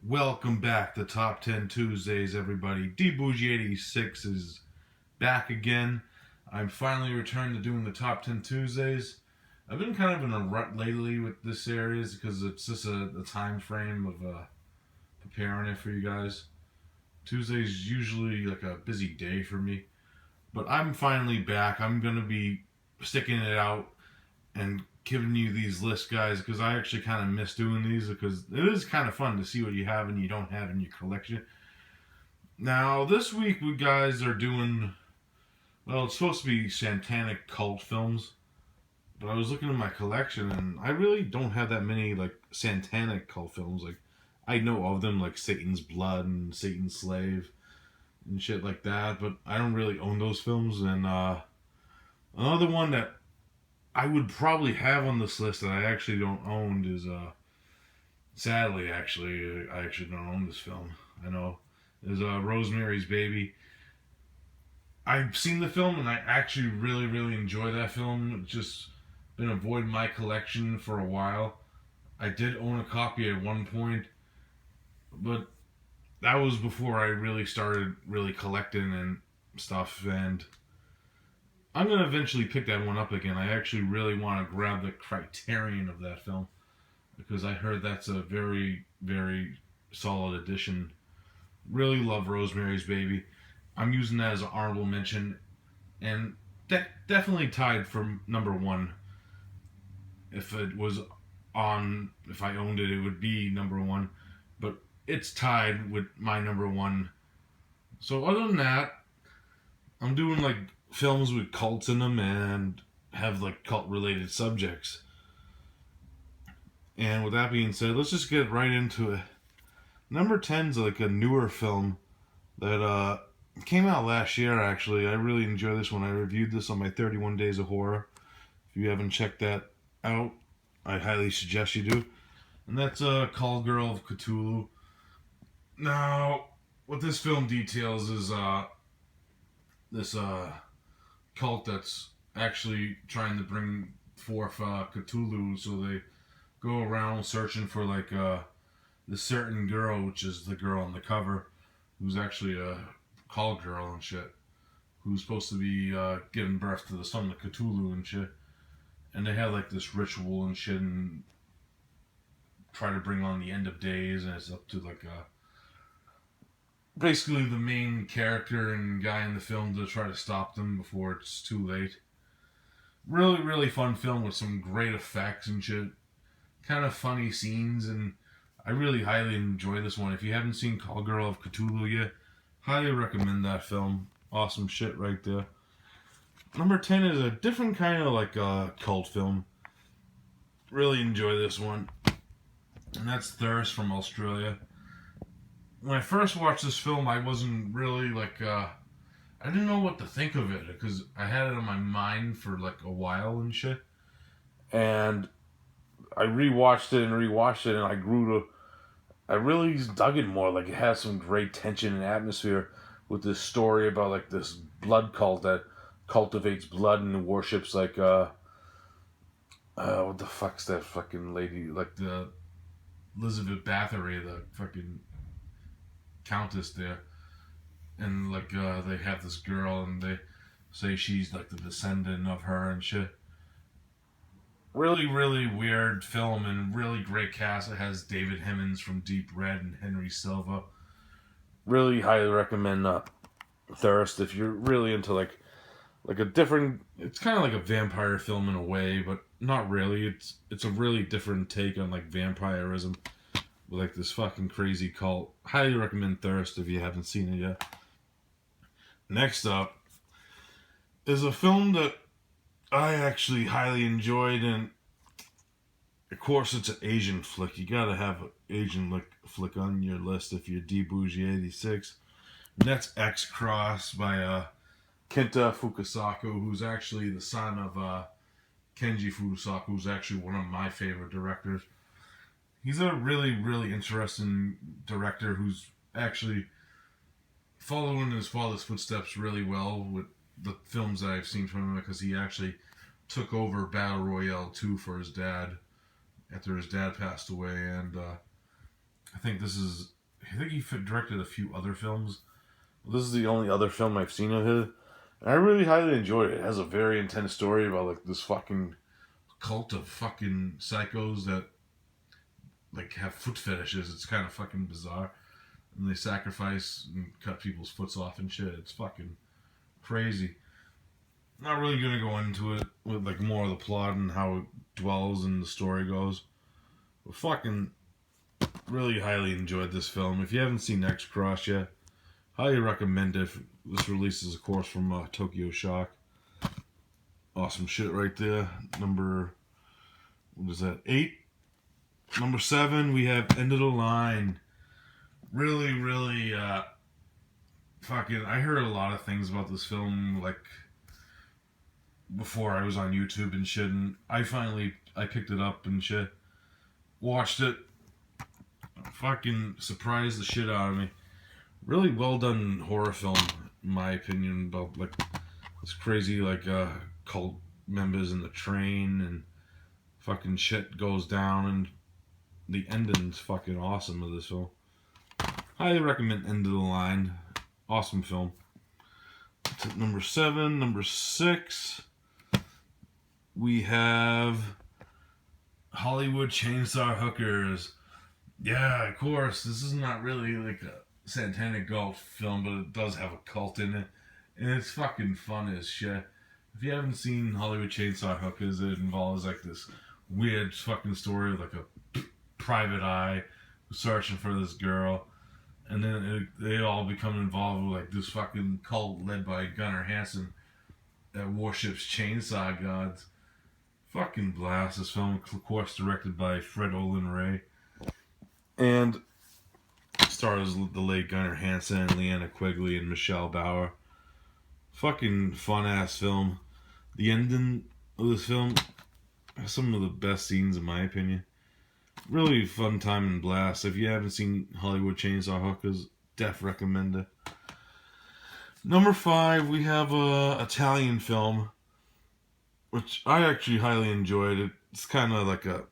Welcome back to Top 10 Tuesdays, everybody. DBougie86 is back again. I'm finally returned to doing the Top 10 Tuesdays. I've been kind of in a rut lately with this series because it's just a time frame of preparing it for you guys. Tuesday's usually like a busy day for me. But I'm finally back. I'm going to be sticking it out and giving you these lists, guys, because I actually kind of miss doing these because it is kind of fun to see what you have and you don't have in your collection. Now, this week we guys are doing, well, it's supposed to be satanic cult films, but I was looking at my collection and I really don't have that many like satanic cult films. Like, I know of them, like Satan's Blood and Satan's Slave and shit like that, but I don't really own those films. And another one that I would probably have on this list that I actually don't own is, sadly, actually, I actually don't own this film. I know. Is Rosemary's Baby. I've seen the film and I actually really, really enjoy that film. It's just been avoiding my collection for a while. I did own a copy at one point, but that was before I really started really collecting and stuff, and I'm going to eventually pick that one up again. I actually really want to grab the Criterion of that film because I heard that's a very, very solid addition. Really love Rosemary's Baby. I'm using that as an honorable mention, and definitely tied for number one. If it was on, if I owned it, it would be number one, but it's tied with my number one. So other than that, I'm doing like films with cults in them and have like cult related subjects. And with that being said, let's just get right into it. Number 10 is like a newer film that came out last year, actually. I really enjoy this one. I reviewed this on my 31 Days of Horror. If you haven't checked that out, I highly suggest you do. And that's Call Girl of Cthulhu. Now, what this film details is this cult that's actually trying to bring forth Cthulhu, so they go around searching for like this certain girl, which is the girl on the cover, who's actually a call girl and shit, who's supposed to be giving birth to the son of Cthulhu and shit. And they have like this ritual and shit and try to bring on the end of days, and it's up to like basically the main character and guy in the film to try to stop them before it's too late. Really, really fun film with some great effects and shit. Kind of funny scenes, and I really highly enjoy this one. If you haven't seen Call Girl of Cthulhu yet, highly recommend that film. Awesome shit right there. Number 10 is a different kind of like cult film. Really enjoy this one. And that's Thirst from Australia. When I first watched this film, I wasn't really like, I didn't know what to think of it because I had it on my mind for like a while and shit. And I rewatched it, and I really dug it more. Like, it has some great tension and atmosphere with this story about like this blood cult that cultivates blood and worships like, what the fuck's that fucking lady? Like the Elizabeth Bathory, the fucking countess there, and like they have this girl and they say she's like the descendant of her and shit. Really, really weird film and really great cast. It has David Hemmings from Deep Red and Henry Silva. Really highly recommend Thirst if you're really into like a different. It's kind of like a vampire film in a way, but not really. It's a really different take on like vampirism. Like this fucking crazy cult. Highly recommend Thirst if you haven't seen it yet. Next up is a film that I actually highly enjoyed, and of course it's an Asian flick. You gotta have an Asian flick on your list if you're DBougie86. And that's X Cross by Kenta Fukasaku, who's actually the son of Kenji Fukasaku, who's actually one of my favorite directors. He's a really, really interesting director who's actually following his father's footsteps really well with the films that I've seen from him, because he actually took over Battle Royale 2 for his dad after his dad passed away, and I think this is I think he directed a few other films. This is the only other film I've seen of his. And I really highly enjoyed it. It has a very intense story about like this fucking cult of fucking psychos that like have foot fetishes. It's kind of fucking bizarre. And they sacrifice and cut people's foots off and shit. It's fucking crazy. Not really gonna go into it with like more of the plot and how it dwells and the story goes. But fucking really highly enjoyed this film. If you haven't seen X Cross yet, highly recommend it. This releases, of course, from Tokyo Shock. Awesome shit right there. Number, what is that, 8? Number 7, we have End of the Line. Really, really, fucking, I heard a lot of things about this film, like, before I was on YouTube and shit, and I picked it up and shit, watched it, fucking surprised the shit out of me. Really well done horror film, in my opinion, about, like, this crazy, like, cult members in the train, and fucking shit goes down, and the ending's fucking awesome of this film. Highly recommend End of the Line. Awesome film. That's at number 7. Number 6, we have Hollywood Chainsaw Hookers. Yeah, of course, this is not really like a satanic cult film, but it does have a cult in it. And it's fucking fun as shit. If you haven't seen Hollywood Chainsaw Hookers, it involves like this weird fucking story of like a private eye who's searching for this girl. And then they all become involved with like this fucking cult led by Gunnar Hansen that worships chainsaw gods. Fucking blast. This film, of course, directed by Fred Olen Ray. And stars the late Gunnar Hansen, Leanna Quigley, and Michelle Bauer. Fucking fun-ass film. The ending of this film has some of the best scenes, in my opinion. Really fun time and blast. If you haven't seen Hollywood Chainsaw Hookers, def recommend it. Number 5, we have a Italian film, which I actually highly enjoyed. It's kind of like a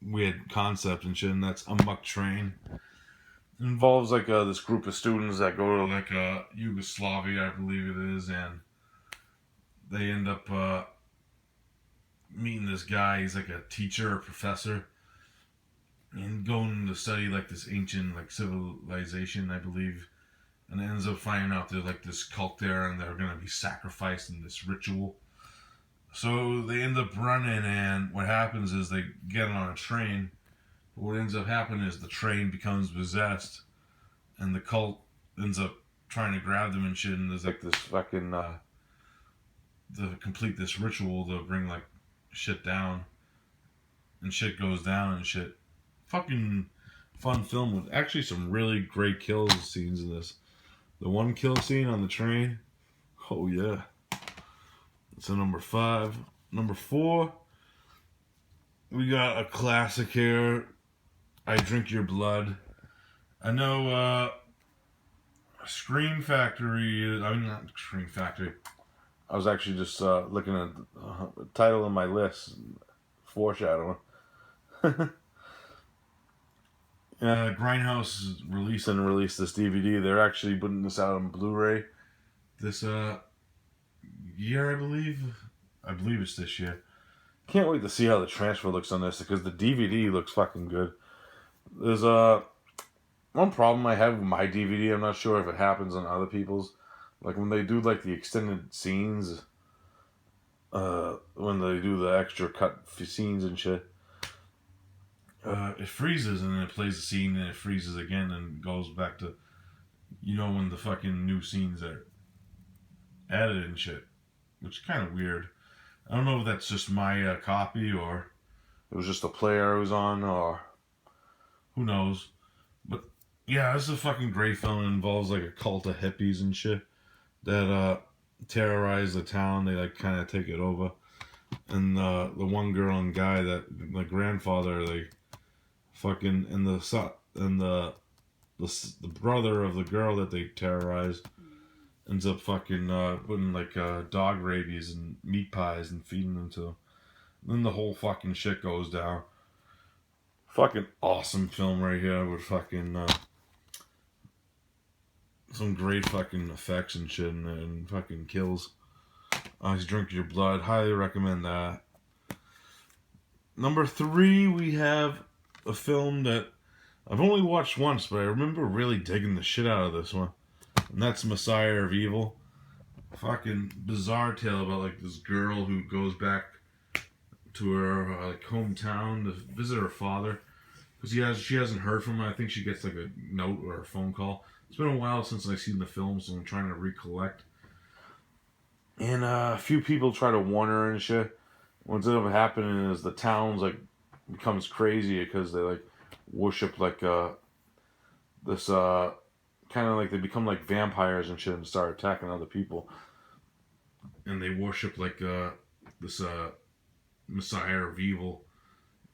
weird concept and shit, and that's A Muk Train. It involves like this group of students that go to like Yugoslavia, I believe it is, and they end up meeting this guy. He's like a teacher or professor, and going to study like this ancient like civilization, I believe, and ends up finding out there's like this cult there, and they're gonna be sacrificed in this ritual. So they end up running, and what happens is they get on a train. But what ends up happening is the train becomes possessed, and the cult ends up trying to grab them and shit. And there's like this fucking to complete this ritual to bring like shit down, and shit goes down and shit. Fucking fun film with actually some really great kill scenes in this. The one kill scene on the train, oh yeah. So number 5. Number 4, we got a classic here, I Drink Your Blood. I know Scream Factory, I mean not Scream Factory. I was actually just looking at the title of my list, foreshadowing. Grindhouse released this DVD. They're actually putting this out on Blu-ray this year, I believe. I believe it's this year. Can't wait to see how the transfer looks on this, because the DVD looks fucking good. There's one problem I have with my DVD. I'm not sure if it happens on other people's. Like when they do like the extended scenes, when they do the extra cut scenes and shit, it freezes and then it plays the scene and it freezes again and goes back to, when the fucking new scenes are added and shit, which is kind of weird. I don't know if that's just my copy or it was just the player I was on, or who knows. But yeah, this is a fucking great film. It involves like a cult of hippies and shit that terrorize the town. They like kind of take it over, and the one girl and guy that the grandfather, they fucking, and the brother of the girl that they terrorize ends up fucking putting like dog rabies and meat pies and feeding them to them. And then the whole fucking shit goes down. Fucking awesome film right here with fucking some great fucking effects and shit and fucking kills. He's Drink Your Blood. Highly recommend that. Number 3, we have a film that I've only watched once, but I remember really digging the shit out of this one. And that's Messiah of Evil. Fucking bizarre tale about like this girl who goes back to her like hometown to visit her father because she hasn't heard from him. I think she gets like a note or a phone call. It's been a while since I've seen the film, so I'm trying to recollect. And a few people try to warn her and shit. What's ends up happening is the town's like becomes crazy because they like worship like this kind of like they become like vampires and shit and start attacking other people. And they worship like this Messiah of Evil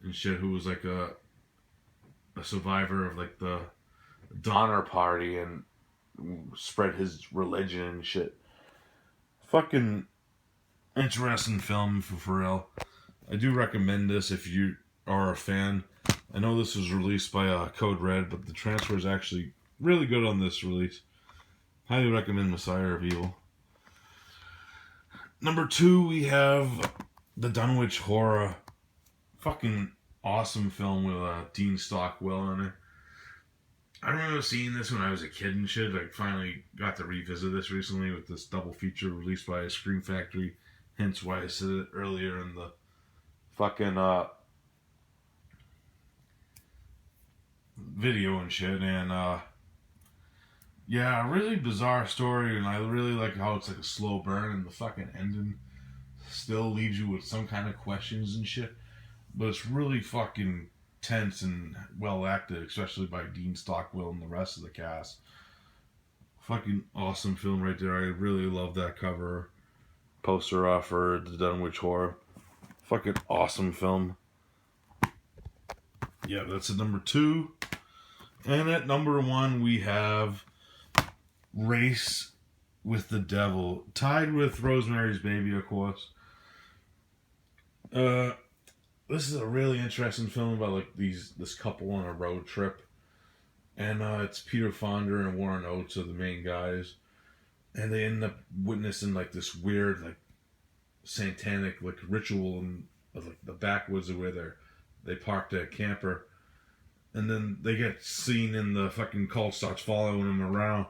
and shit who was like a survivor of like the Donner Party and spread his religion and shit. Fucking interesting film for real. I do recommend this if you are a fan. I know this was released by Code Red, but the transfer is actually really good on this release. Highly recommend Messiah of Evil. Number 2, we have The Dunwich Horror. Fucking awesome film with Dean Stockwell in it. I remember seeing this when I was a kid and shit. I finally got to revisit this recently with this double feature released by Scream Factory. Hence why I said it earlier in the fucking video and shit. And yeah, really bizarre story. And I really like how it's like a slow burn and the fucking ending still leaves you with some kind of questions and shit. But it's really fucking tense and well acted, especially by Dean Stockwell and the rest of the cast. Fucking awesome film right there. I really love that cover poster for The Dunwich Horror. Fucking awesome film. Yeah, that's at number 2. And at number 1 we have Race with the Devil, tied with Rosemary's Baby, of course. This is a really interesting film about like this couple on a road trip, and it's Peter Fonda and Warren Oates are the main guys, and they end up witnessing like this weird like satanic like ritual in like the backwoods of where they parked their camper, and then they get seen and the fucking cult starts following them around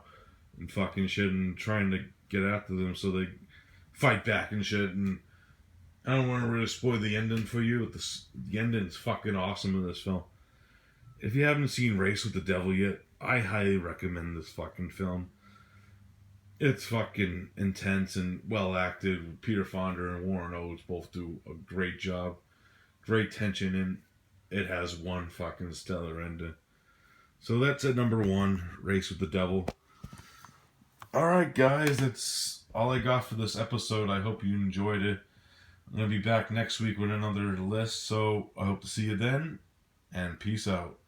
and fucking shit and trying to get after them, so they fight back and shit. And I don't want to really spoil the ending for you, but the ending is fucking awesome in this film. If you haven't seen Race with the Devil yet, I highly recommend this fucking film. It's fucking intense and well acted. Peter Fonda and Warren Oates both do a great job. Great tension, and it has one fucking stellar ending. So that's at number 1, Race with the Devil. Alright guys, that's all I got for this episode. I hope you enjoyed it. I'm going to be back next week with another list, so I hope to see you then, and peace out.